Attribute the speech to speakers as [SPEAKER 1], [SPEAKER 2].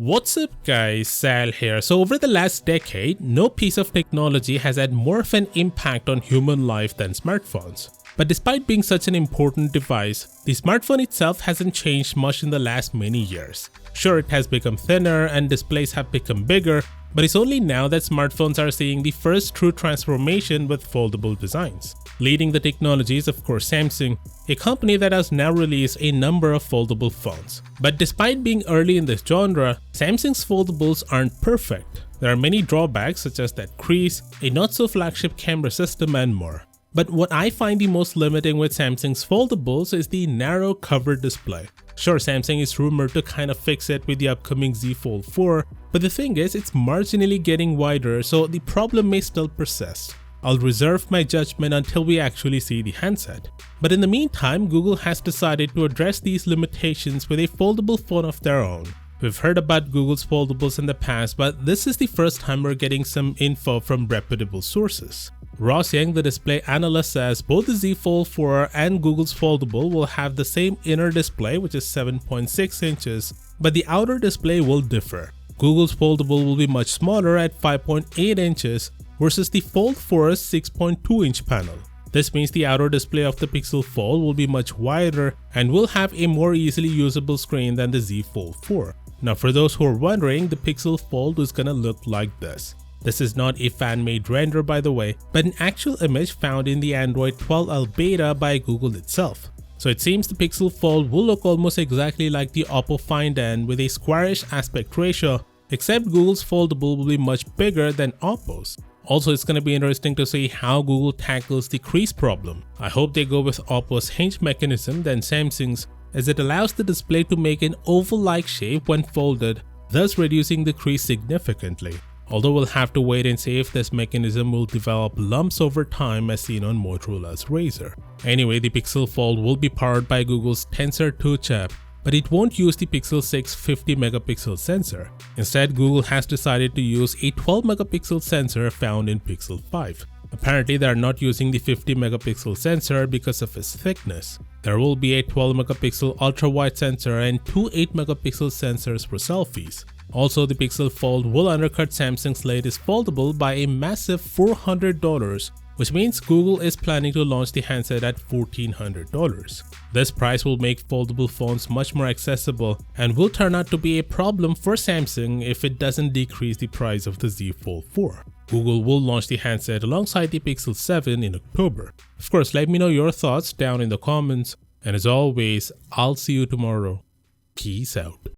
[SPEAKER 1] What's up guys, Sal here. So over the last decade, no piece of technology has had more of an impact on human life than smartphones. But despite being such an important device, the smartphone itself hasn't changed much in the last many years. Sure, it has become thinner and displays have become bigger, but it's only now that smartphones are seeing the first true transformation with foldable designs. Leading the technology is of course Samsung, a company that has now released a number of foldable phones. But despite being early in this genre, Samsung's foldables aren't perfect. There are many drawbacks such as that crease, a not-so-flagship camera system and more. But what I find the most limiting with Samsung's foldables is the narrow cover display. Sure, Samsung is rumored to kind of fix it with the upcoming Z Fold 4, but the thing is, it's marginally getting wider, so the problem may still persist. I'll reserve my judgment until we actually see the handset. But in the meantime, Google has decided to address these limitations with a foldable phone of their own. We've heard about Google's foldables in the past, but this is the first time we're getting some info from reputable sources. Ross Young, the display analyst, says both the Z Fold 4 and Google's foldable will have the same inner display, which is 7.6 inches, but the outer display will differ. Google's foldable will be much smaller at 5.8 inches versus the Fold 4's 6.2-inch panel. This means the outer display of the Pixel Fold will be much wider and will have a more easily usable screen than the Z Fold 4. Now for those who are wondering, the Pixel Fold is gonna look like this. This is not a fan-made render by the way, but an actual image found in the Android 12L beta by Google itself. So it seems the Pixel Fold will look almost exactly like the Oppo Find N with a squarish aspect ratio, except Google's foldable will be much bigger than Oppo's. Also, it's going to be interesting to see how Google tackles the crease problem. I hope they go with Oppo's hinge mechanism than Samsung's, as it allows the display to make an oval-like shape when folded, thus reducing the crease significantly. Although we'll have to wait and see if this mechanism will develop lumps over time as seen on Motorola's Razr. Anyway, the Pixel Fold will be powered by Google's Tensor 2 chip, but it won't use the Pixel 6 50-megapixel sensor. Instead, Google has decided to use a 12-megapixel sensor found in Pixel 5. Apparently, they are not using the 50-megapixel sensor because of its thickness. There will be a 12-megapixel ultra-wide sensor and two 8-megapixel sensors for selfies. Also, the Pixel Fold will undercut Samsung's latest foldable by a massive $400, which means Google is planning to launch the handset at $1,400. This price will make foldable phones much more accessible and will turn out to be a problem for Samsung if it doesn't decrease the price of the Z Fold 4. Google will launch the handset alongside the Pixel 7 in October. Of course, let me know your thoughts down in the comments, and as always, I'll see you tomorrow. Peace out.